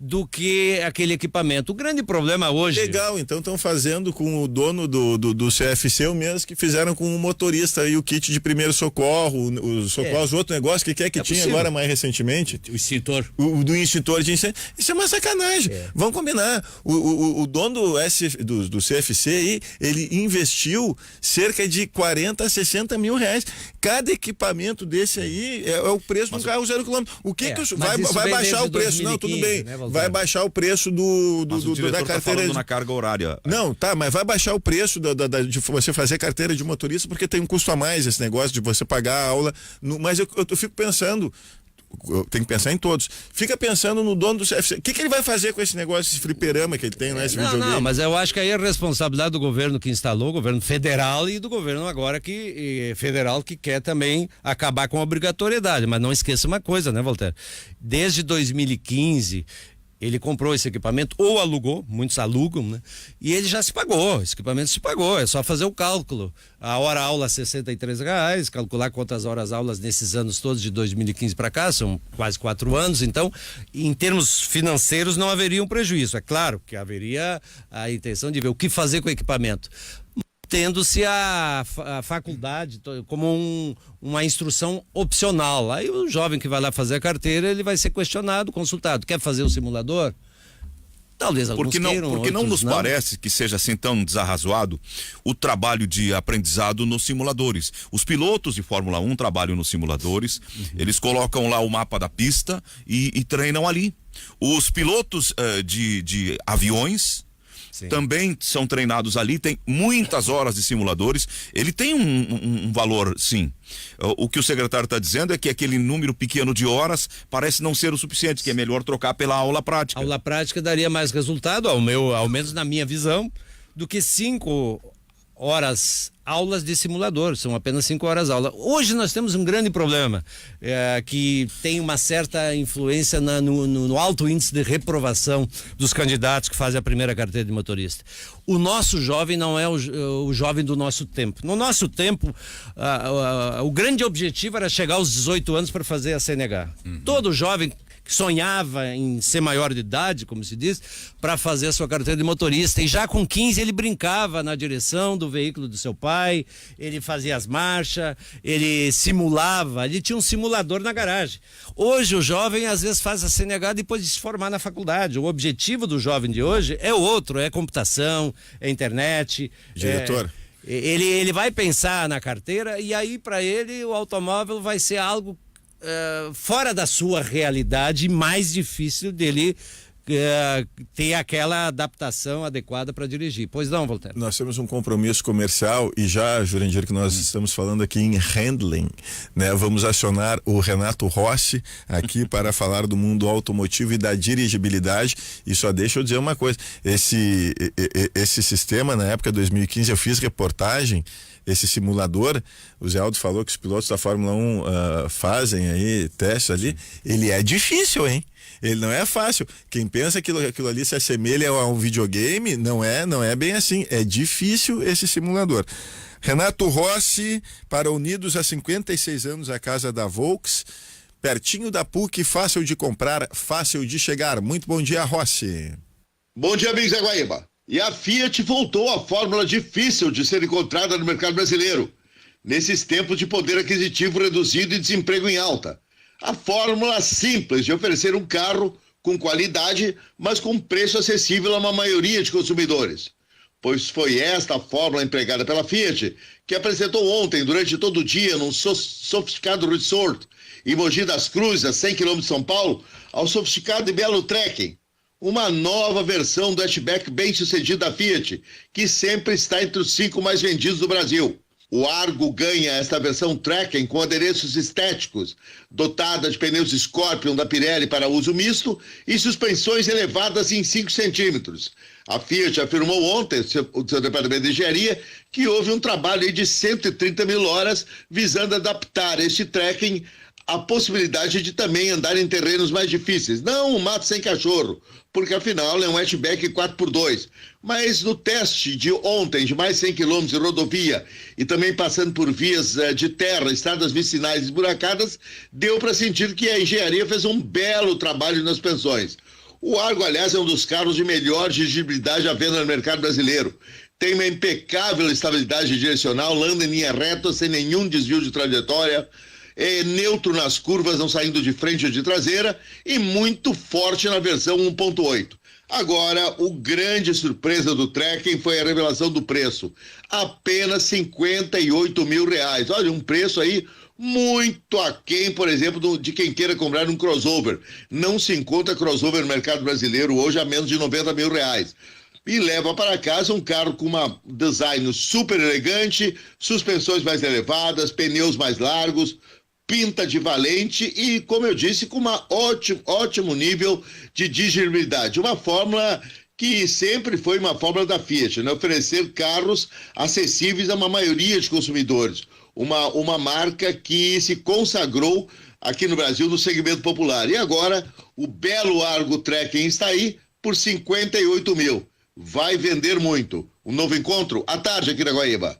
do que aquele equipamento. O grande problema hoje... Legal, então estão fazendo com o dono do CFC o mesmo que fizeram com o motorista e o kit de primeiro socorro, os socorros, outro negócio que tinha possível. Agora mais recentemente. O extintor. Do extintor de incêndio. Isso é uma sacanagem. Vamos combinar. O dono do CFC aí, ele investiu cerca de 40 a 60 mil reais. Cada equipamento desse aí é o preço de um carro 0 km. O que vai baixar o preço? 2015, não, tudo bem. Né, vai baixar o preço da carteira. Na carga horária. Não, tá, mas vai baixar o preço de você fazer carteira de motorista, porque tem um custo a mais esse negócio de você pagar a aula. Mas eu fico pensando. Tem que pensar em todos. Fica pensando no dono do CFC. O que ele vai fazer com esse negócio, esse fliperama que ele tem, né? Esse videogame? Não, mas eu acho que aí é responsabilidade do governo que instalou, o governo federal, e do governo agora federal que quer também acabar com a obrigatoriedade. Mas não esqueça uma coisa, né, Voltaire? Desde 2015... ele comprou esse equipamento ou alugou, muitos alugam, né? E ele já se pagou, esse equipamento se pagou, é só fazer o cálculo. A hora aula R$63, calcular quantas horas aulas nesses anos todos de 2015 para cá, são quase 4 anos, então, em termos financeiros não haveria um prejuízo. É claro que haveria a intenção de ver o que fazer com o equipamento, tendo-se a faculdade como uma instrução opcional. Aí o jovem que vai lá fazer a carteira, ele vai ser questionado, consultado. Quer fazer o simulador? Talvez alguns queiram, porque não nos parece que seja assim tão desarrazoado o trabalho de aprendizado nos simuladores. Os pilotos de Fórmula 1 trabalham nos simuladores, eles colocam lá o mapa da pista e treinam ali. Os pilotos de aviões também são treinados ali, tem muitas horas de simuladores, ele tem um valor, sim. O que o secretário está dizendo é que aquele número pequeno de horas parece não ser o suficiente, que é melhor trocar pela aula prática. A aula prática daria mais resultado, ao menos na minha visão, do que 5 horas aulas de simulador, são apenas 5 horas aula. Hoje nós temos um grande problema, que tem uma certa influência no alto índice de reprovação dos candidatos que fazem a primeira carteira de motorista. O nosso jovem não é o jovem do nosso tempo. No nosso tempo, o grande objetivo era chegar aos 18 anos para fazer a CNH. Todo jovem que sonhava em ser maior de idade, como se diz, para fazer a sua carteira de motorista. E já com 15 ele brincava na direção do veículo do seu pai, ele fazia as marchas, ele simulava, ele tinha um simulador na garagem. Hoje o jovem às vezes faz a CNH depois de se formar na faculdade. O objetivo do jovem de hoje é outro, é computação, é internet. Diretor. Ele vai pensar na carteira e aí para ele o automóvel vai ser algo fora da sua realidade, mais difícil dele ter aquela adaptação adequada para dirigir. Pois não, Voltaire? Nós temos um compromisso comercial e já, Jurandir, que nós estamos falando aqui em handling, né? Vamos acionar o Renato Rossi aqui para falar do mundo automotivo e da dirigibilidade. E só deixa eu dizer uma coisa, esse sistema, na época de 2015, eu fiz reportagem, esse simulador, o Zé Aldo falou que os pilotos da Fórmula 1 fazem aí testes ali, ele é difícil, hein? Ele não é fácil. Quem pensa que aquilo ali se assemelha a um videogame, não é bem assim. É difícil esse simulador. Renato Rossi, para Unidos há 56 anos, a casa da Volks, pertinho da PUC, fácil de comprar, fácil de chegar. Muito bom dia, Rossi. Bom dia, amigos da Guaíba. E a Fiat voltou à fórmula difícil de ser encontrada no mercado brasileiro, nesses tempos de poder aquisitivo reduzido e desemprego em alta. A fórmula simples de oferecer um carro com qualidade, mas com preço acessível a uma maioria de consumidores. Pois foi esta a fórmula empregada pela Fiat que apresentou ontem, durante todo o dia, num sofisticado resort em Mogi das Cruzes, a 100 km de São Paulo, ao sofisticado e belo Trekking, uma nova versão do hatchback bem-sucedido da Fiat, que sempre está entre os 5 mais vendidos do Brasil. O Argo ganha esta versão Trekking com adereços estéticos, dotada de pneus Scorpion da Pirelli para uso misto e suspensões elevadas em 5 centímetros. A Fiat afirmou ontem, o seu departamento de engenharia, que houve um trabalho de 130 mil horas visando adaptar este Trekking à possibilidade de também andar em terrenos mais difíceis. Não um mato sem cachorro, porque afinal é um hatchback 4x2. Mas no teste de ontem, de mais 100 km de rodovia e também passando por vias de terra, estradas vicinais esburacadas, deu para sentir que a engenharia fez um belo trabalho nas suspensões. O Argo, aliás, é um dos carros de melhor dirigibilidade à venda no mercado brasileiro. Tem uma impecável estabilidade direcional, anda em linha reta, sem nenhum desvio de trajetória, é neutro nas curvas, não saindo de frente ou de traseira, e muito forte na versão 1.8. Agora, o grande surpresa do Trekking foi a revelação do preço. Apenas 58 mil reais. Olha, um preço aí muito aquém, por exemplo, de quem queira comprar um crossover. Não se encontra crossover no mercado brasileiro hoje a menos de 90 mil reais. E leva para casa um carro com um design super elegante, suspensões mais elevadas, pneus mais largos, pinta de valente e, como eu disse, com uma ótimo nível de dirigibilidade. Uma fórmula que sempre foi uma fórmula da Fiat, né? Oferecer carros acessíveis a uma maioria de consumidores. Uma marca que se consagrou aqui no Brasil no segmento popular. E agora, o belo Argo Trekking está aí por 58 mil. Vai vender muito. Um novo encontro à tarde aqui na Guaíba.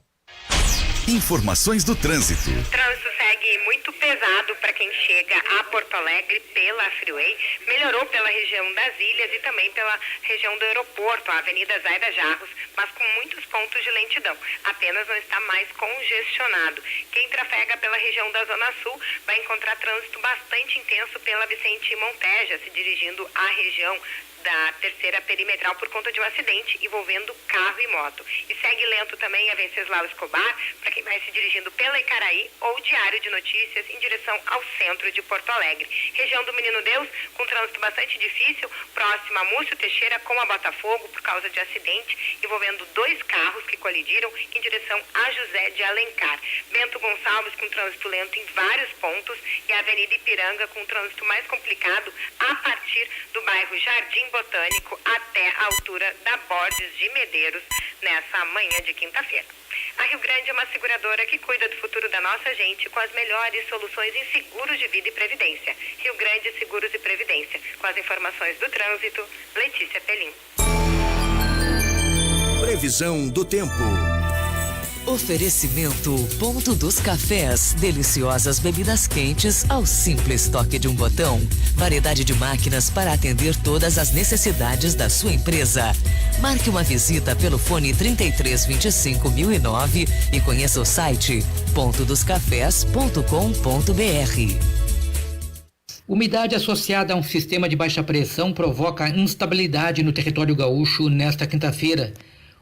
Informações do trânsito. O trânsito segue muito pesado para quem chega a Porto Alegre pela Freeway. Melhorou pela região das ilhas e também pela região do aeroporto, a Avenida Zaida Jarros, mas com muitos pontos de lentidão. Apenas não está mais congestionado. Quem trafega pela região da Zona Sul vai encontrar trânsito bastante intenso pela Vicente Monteja, se dirigindo à região da terceira perimetral por conta de um acidente envolvendo carro e moto. E segue lento também a Venceslau Escobar, para quem vai se dirigindo pela Icaraí ou Diário de Notícias em direção ao centro de Porto Alegre. Região do Menino Deus, com trânsito bastante difícil, próxima a Múcio Teixeira com a Botafogo por causa de acidente envolvendo 2 carros que colidiram em direção a José de Alencar. Bento Gonçalves com trânsito lento em vários pontos e a Avenida Ipiranga com trânsito mais complicado a partir do bairro Jardim Botânico até a altura da Borges de Medeiros nessa manhã de quinta-feira. A Rio Grande é uma seguradora que cuida do futuro da nossa gente com as melhores soluções em seguros de vida e previdência. Rio Grande Seguros e Previdência. Com as informações do trânsito, Letícia Pelim. Previsão do tempo. Oferecimento Ponto dos Cafés, deliciosas bebidas quentes ao simples toque de um botão. Variedade de máquinas para atender todas as necessidades da sua empresa. Marque uma visita pelo fone 3325.009 e conheça o site pontodoscafés.com.br. Umidade associada a um sistema de baixa pressão provoca instabilidade no território gaúcho nesta quinta-feira.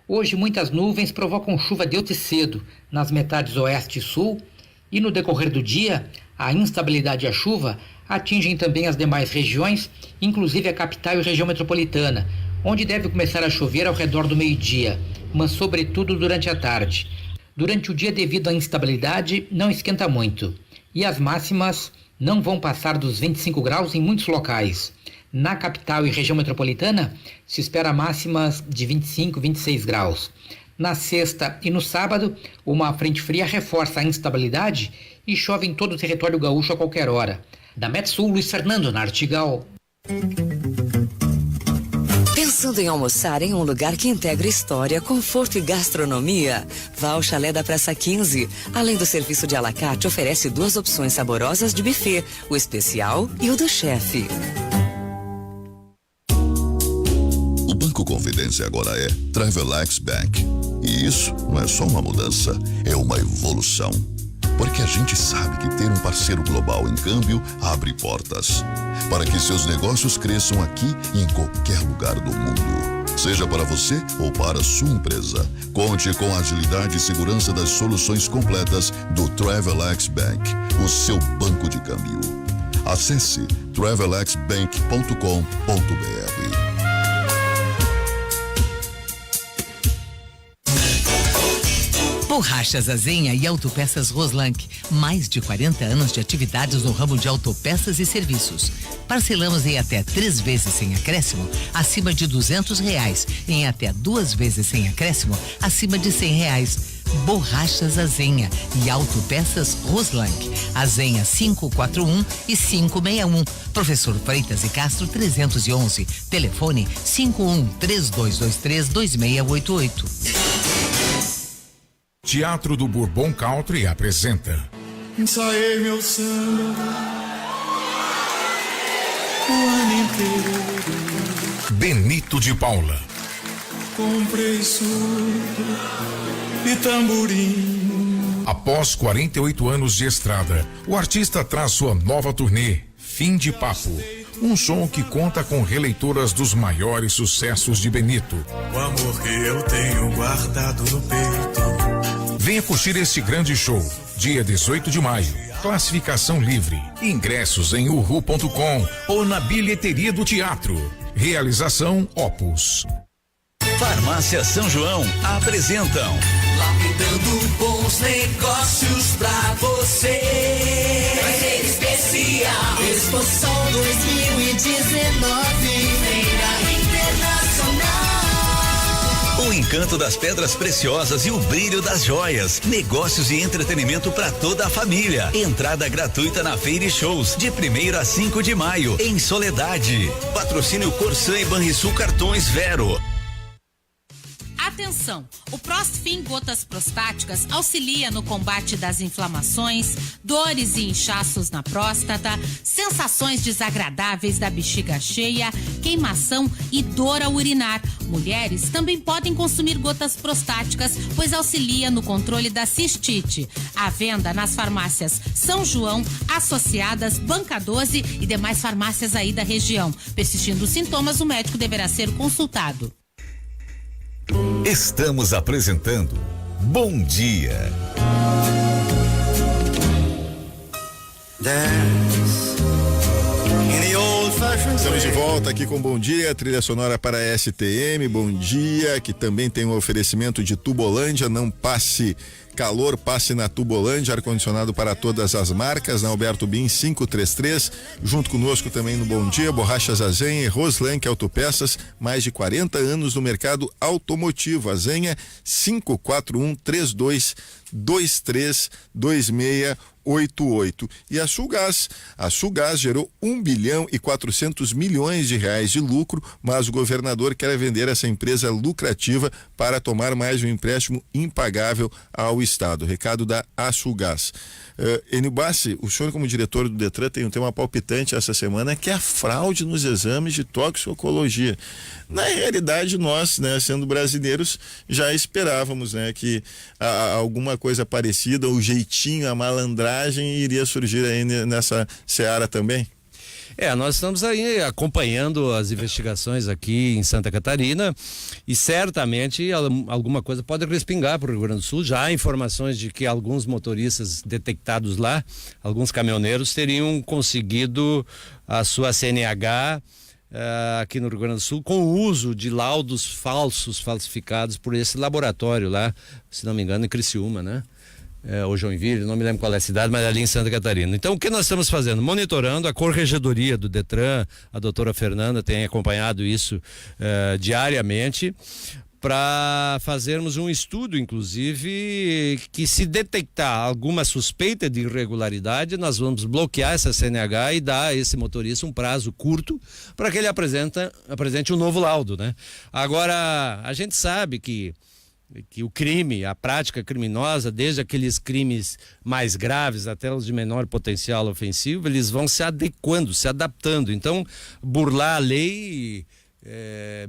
Hoje, muitas nuvens provocam chuva de cedo nas metades oeste e sul e no decorrer do dia, a instabilidade e a chuva atingem também as demais regiões, inclusive a capital e região metropolitana, onde deve começar a chover ao redor do meio-dia, mas sobretudo durante a tarde. Durante o dia, devido à instabilidade, não esquenta muito e as máximas não vão passar dos 25 graus em muitos locais. Na capital e região metropolitana, se espera máximas de 25, 26 graus. Na sexta e no sábado, uma frente fria reforça a instabilidade e chove em todo o território gaúcho a qualquer hora. Da Metsul, Luiz Fernando Nartigal. Pensando em almoçar em um lugar que integra história, conforto e gastronomia? Vá ao Chalé da Praça 15. Além do serviço de à la carte, oferece 2 opções saborosas de buffet, o especial e o do chefe. O Banco Confidência agora é Travelex Bank. E isso não é só uma mudança, é uma evolução. Porque a gente sabe que ter um parceiro global em câmbio abre portas para que seus negócios cresçam aqui e em qualquer lugar do mundo. Seja para você ou para a sua empresa, conte com a agilidade e segurança das soluções completas do Travelex Bank, o seu banco de câmbio. Acesse travelexbank.com.br. Borrachas Azenha e Autopeças Roslank. Mais de 40 anos de atividades no ramo de autopeças e serviços. Parcelamos em até 3 vezes sem acréscimo, acima de R$200, em até 2 vezes sem acréscimo, acima de R$100. Borrachas Azenha e Autopeças Roslank. Azenha 541 e 561. Professor Freitas e Castro 311. Telefone 51-3223-2688. Teatro do Bourbon Country apresenta Ensaiei meu samba o ano inteiro. Benito de Paula. Comprei surdo e tamborim. Após 48 anos de estrada, o artista traz sua nova turnê, Fim de Papo. Um som que conta com releituras dos maiores sucessos de Benito. O amor que eu tenho guardado no peito. Venha curtir este grande show, dia 18 de maio. Classificação livre. Ingressos em uhu.com ou na bilheteria do teatro. Realização Opus. Farmácia São João apresentam Lapidando bons negócios pra você. Vai ser especial. Exposição 2019. Feira Internacional. o encanto das pedras preciosas e o brilho das joias. Negócios e entretenimento para toda a família. Entrada gratuita na feira e shows de 1º a 5 de maio em Soledade. Patrocínio Corsã e Banrisul Cartões Vero. Atenção! O Prostfin Gotas Prostáticas auxilia no combate das inflamações, dores e inchaços na próstata, sensações desagradáveis da bexiga cheia, queimação e dor ao urinar. Mulheres também podem consumir gotas prostáticas, pois auxilia no controle da cistite. À venda nas farmácias São João, Associadas, Banca 12 e demais farmácias aí da região. Persistindo os sintomas, o médico deverá ser consultado. Estamos apresentando Bom Dia. Estamos de volta aqui com Bom Dia, trilha sonora para a STM. Bom Dia, que também tem um oferecimento de Tubolândia. Não passe calor, passe na Tubolândia, ar-condicionado para todas as marcas, na Alberto Bin 533, junto conosco também no Bom Dia, Borrachas Azenha e Roslank Autopeças, mais de 40 anos no mercado automotivo. Azenha 541-3223-2688. E a Sulgás gerou 1 bilhão e 400 milhões de reais de lucro, mas o governador quer vender essa empresa lucrativa para tomar mais um empréstimo impagável ao Estado. Recado da Sulgás. Enio Bassi, o senhor como diretor do Detran tem um tema palpitante essa semana, que é a fraude nos exames de toxicologia. Na realidade, nós, né, sendo brasileiros, já esperávamos, né, que alguma coisa parecida, o jeitinho, a malandragem iria surgir aí nessa seara também. Nós estamos aí acompanhando as investigações aqui em Santa Catarina e certamente alguma coisa pode respingar para o Rio Grande do Sul. Já há informações de que alguns motoristas detectados lá, alguns caminhoneiros, teriam conseguido a sua CNH aqui no Rio Grande do Sul com o uso de laudos falsificados por esse laboratório lá, se não me engano, em Criciúma, né? Ou Joinville, não me lembro qual é a cidade, mas ali em Santa Catarina. Então, o que nós estamos fazendo? Monitorando a corregedoria do Detran, a doutora Fernanda tem acompanhado isso diariamente, para fazermos um estudo, inclusive, que se detectar alguma suspeita de irregularidade, nós vamos bloquear essa CNH e dar a esse motorista um prazo curto para que ele apresente um novo laudo, né? Agora, a gente sabe que o crime, a prática criminosa, desde aqueles crimes mais graves até os de menor potencial ofensivo, eles vão se adequando, se adaptando. Então, burlar a lei,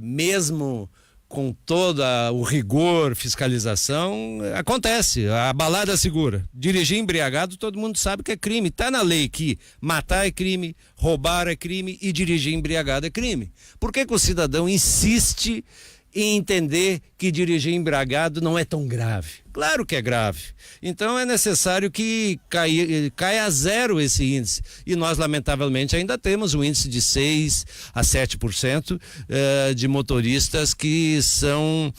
mesmo com todo o rigor, fiscalização, acontece. A balada segura. Dirigir embriagado, todo mundo sabe que é crime. Está na lei que matar é crime, roubar é crime e dirigir embriagado é crime. Por que o cidadão insiste em entender que dirigir embriagado não é tão grave? Claro que é grave. Então é necessário que caia a zero esse índice. E nós, lamentavelmente, ainda temos um índice de 6 a 7% de motoristas que são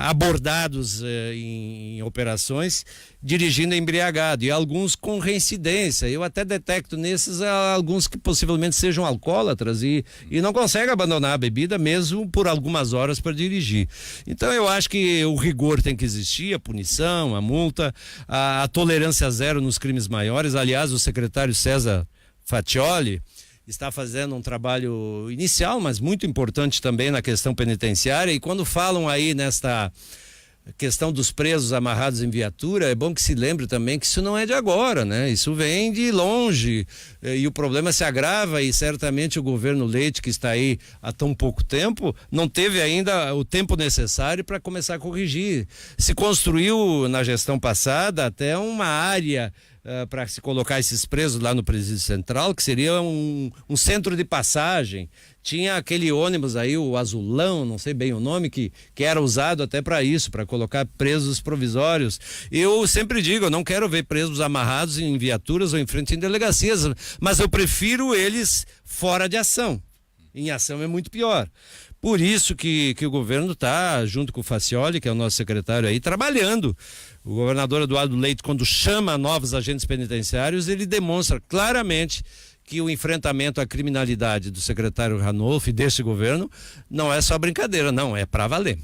abordados em operações dirigindo embriagado, e alguns com reincidência. Eu até detecto nesses alguns que possivelmente sejam alcoólatras e não conseguem abandonar a bebida mesmo por algumas horas para dirigir. Então eu acho que o rigor tem que existir, a punição, a multa, a tolerância zero nos crimes maiores. Aliás, o secretário César Faccioli está fazendo um trabalho inicial, mas muito importante também na questão penitenciária. E quando falam aí nesta questão dos presos amarrados em viatura, é bom que se lembre também que isso não é de agora, né? Isso vem de longe e o problema se agrava, e certamente o governo Leite, que está aí há tão pouco tempo, não teve ainda o tempo necessário para começar a corrigir. Se construiu na gestão passada até uma área para se colocar esses presos lá no Presídio Central, que seria um centro de passagem. Tinha aquele ônibus aí, o Azulão, não sei bem o nome, que era usado até para isso, para colocar presos provisórios. Eu sempre digo, eu não quero ver presos amarrados em viaturas ou em frente em delegacias, mas eu prefiro eles fora de ação. Em ação é muito pior. Por isso que o governo está, junto com o Faccioli, que é o nosso secretário aí, trabalhando. O governador Eduardo Leite, quando chama novos agentes penitenciários, ele demonstra claramente que o enfrentamento à criminalidade do secretário Ranolfo e desse governo não é só brincadeira, não, é para valer.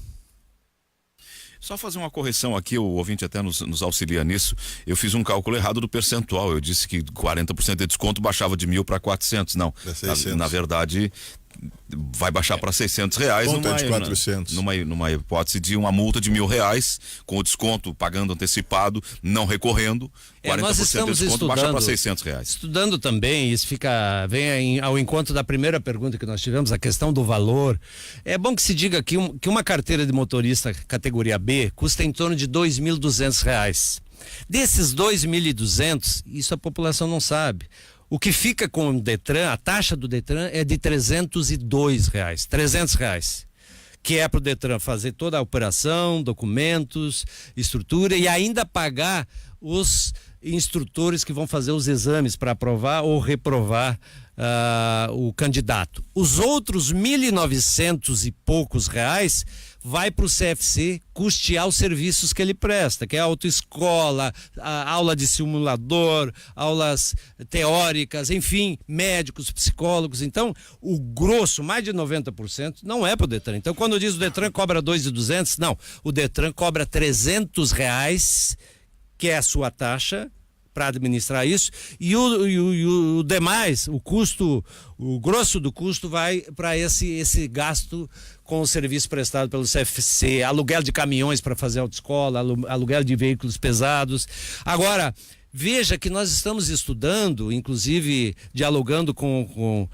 Só fazer uma correção aqui, o ouvinte até nos auxilia nisso. Eu fiz um cálculo errado do percentual. Eu disse que 40% de desconto baixava de 1.000 para 400. Não, na verdade vai baixar para R$600 numa hipótese de uma multa de R$1.000 com o desconto pagando antecipado, não recorrendo. 40% de desconto baixa para R$600. Estudando também, isso vem ao encontro da primeira pergunta que nós tivemos, a questão do valor. É bom que se diga que uma carteira de motorista categoria B custa em torno de R$2.200. Desses 2.200, isso a população não sabe. O que fica com o Detran, a taxa do Detran é de R$302, R$300, que é para o Detran fazer toda a operação, documentos, estrutura e ainda pagar os instrutores que vão fazer os exames para aprovar ou reprovar o candidato. Os outros 1.900 e poucos reais vai para o CFC custear os serviços que ele presta, que é a autoescola, a aula de simulador, aulas teóricas, enfim, médicos, psicólogos. Então, o grosso, mais de 90%, não é para o Detran. Então, quando diz o Detran cobra 2.200, não, o Detran cobra R$300, que é a sua taxa para administrar isso, e o demais, o custo, o grosso do custo vai para esse gasto com o serviço prestado pelo CFC, aluguel de caminhões para fazer autoescola, aluguel de veículos pesados. Agora, veja que nós estamos estudando, inclusive dialogando com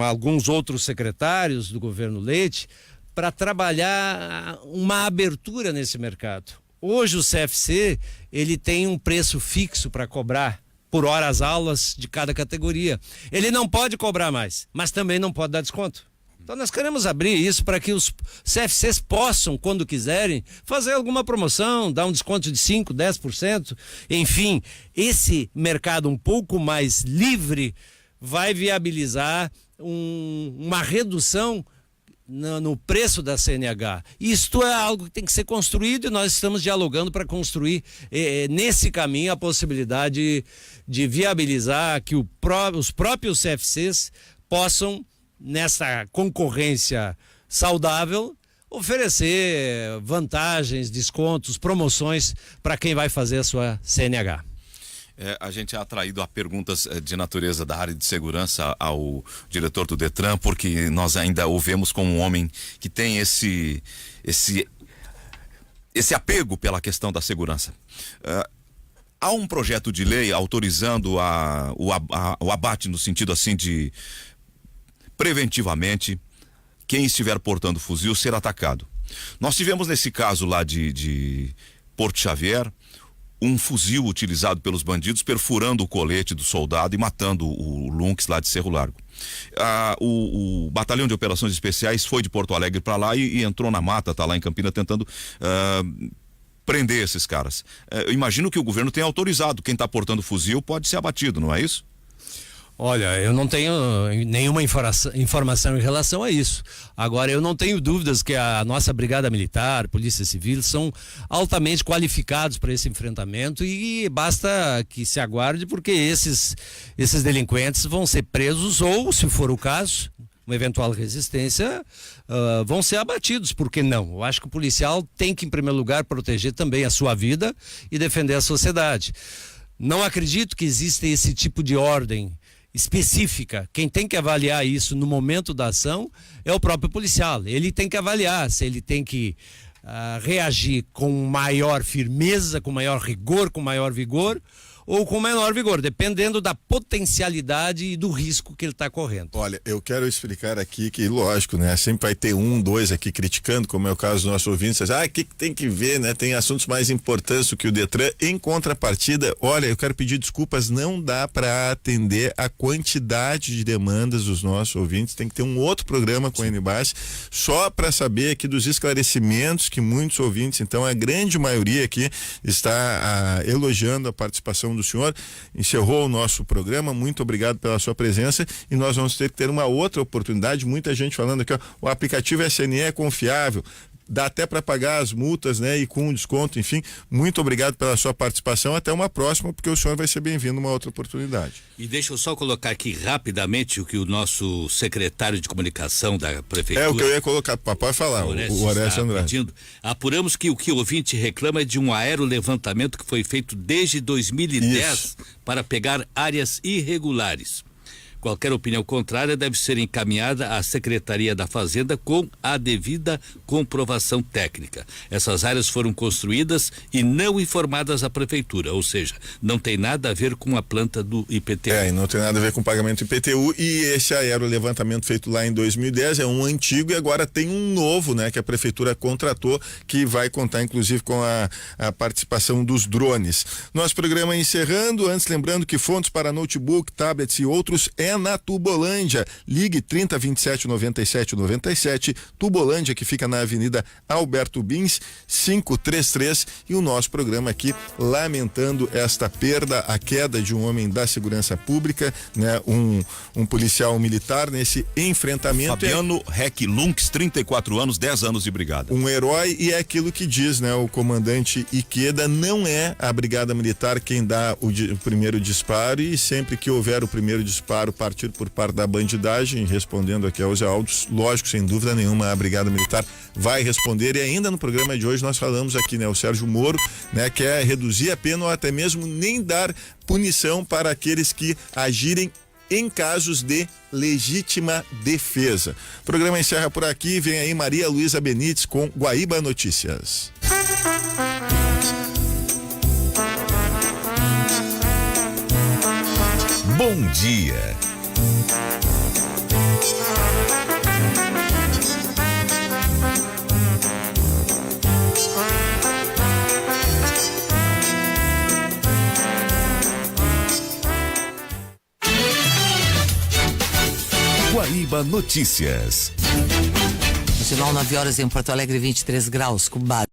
alguns outros secretários do governo Leite, para trabalhar uma abertura nesse mercado. Hoje o CFC, ele tem um preço fixo para cobrar por horas aulas de cada categoria. Ele não pode cobrar mais, mas também não pode dar desconto. Então nós queremos abrir isso para que os CFCs possam, quando quiserem, fazer alguma promoção, dar um desconto de 5%, 10%. Enfim, esse mercado um pouco mais livre vai viabilizar uma redução no preço da CNH. Isto é algo que tem que ser construído e nós estamos dialogando para construir nesse caminho a possibilidade de viabilizar que os próprios CFCs possam, nessa concorrência saudável, oferecer vantagens, descontos, promoções para quem vai fazer a sua CNH. A gente é atraído a perguntas de natureza da área de segurança ao diretor do Detran, porque nós ainda o vemos como um homem que tem esse apego pela questão da segurança. Há um projeto de lei autorizando o abate no sentido assim de preventivamente quem estiver portando fuzil ser atacado. Nós tivemos nesse caso lá de Porto Xavier um fuzil utilizado pelos bandidos perfurando o colete do soldado e matando o Lunx lá de Cerro Largo. O Batalhão de Operações Especiais foi de Porto Alegre para lá e entrou na mata, tá lá em Campina tentando prender esses caras. Eu imagino que o governo tenha autorizado, quem está portando fuzil pode ser abatido, não é isso? Olha, eu não tenho nenhuma informação em relação a isso. Agora, eu não tenho dúvidas que a nossa Brigada Militar, Polícia Civil, são altamente qualificados para esse enfrentamento e basta que se aguarde, porque esses delinquentes vão ser presos ou, se for o caso, uma eventual resistência, vão ser abatidos. Por que não? Eu acho que o policial tem que, em primeiro lugar, proteger também a sua vida e defender a sociedade. Não acredito que exista esse tipo de ordem específica. Quem tem que avaliar isso no momento da ação é o próprio policial. Ele tem que avaliar se ele tem que reagir com maior firmeza, com maior rigor, com maior vigor ou com menor vigor, dependendo da potencialidade e do risco que ele está correndo. Olha, eu quero explicar aqui que, lógico, né? Sempre vai ter um, dois aqui criticando, como é o caso do nosso ouvinte, o que tem que ver, né? Tem assuntos mais importantes do que o Detran. Em contrapartida, olha, eu quero pedir desculpas, não dá para atender a quantidade de demandas dos nossos ouvintes, tem que ter um outro programa com a NBAS, só para saber aqui dos esclarecimentos que muitos ouvintes, então a grande maioria aqui está elogiando a participação do senhor. Encerrou o nosso programa, muito obrigado pela sua presença e nós vamos ter que ter uma outra oportunidade. Muita gente falando aqui, o aplicativo SNE é confiável, dá até para pagar as multas, né? E com desconto, enfim, muito obrigado pela sua participação, até uma próxima, porque o senhor vai ser bem-vindo numa outra oportunidade. E deixa eu só colocar aqui rapidamente o que o nosso secretário de comunicação da prefeitura... o que eu ia colocar, pode falar, o Horácio Andrade. Pedindo. Apuramos que o que o ouvinte reclama é de um aerolevantamento que foi feito desde 2010 para pegar áreas irregulares. Qualquer opinião contrária deve ser encaminhada à Secretaria da Fazenda com a devida comprovação técnica. Essas áreas foram construídas e não informadas à Prefeitura, ou seja, não tem nada a ver com a planta do IPTU. E não tem nada a ver com o pagamento do IPTU, e esse aerolevantamento feito lá em 2010 é um antigo e agora tem um novo, né, que a Prefeitura contratou, que vai contar inclusive com a participação dos drones. Nosso programa encerrando, antes lembrando que fontes para notebook, tablets e outros na Tubolândia. Ligue 30 27 97 97. Tubolândia, que fica na Avenida Alberto Bins 533, e o nosso programa aqui lamentando esta perda, a queda de um homem da segurança pública, né? Um policial militar nesse enfrentamento. Fabiano Rec Lunx, 34 anos, 10 anos de brigada. Um herói, e é aquilo que diz, né? O comandante Ikeda, não é a Brigada Militar quem dá o primeiro disparo, e sempre que houver o primeiro disparo partir por parte da bandidagem, respondendo aqui aos áudios, lógico, sem dúvida nenhuma, a Brigada Militar vai responder. E ainda no programa de hoje nós falamos aqui, né, o Sérgio Moro, né, quer reduzir a pena ou até mesmo nem dar punição para aqueles que agirem em casos de legítima defesa. O programa encerra por aqui, vem aí Maria Luísa Benites com Guaíba Notícias. Bom dia. Guaíba Notícias. Sinal 9 horas em Porto Alegre, 23 graus, com base.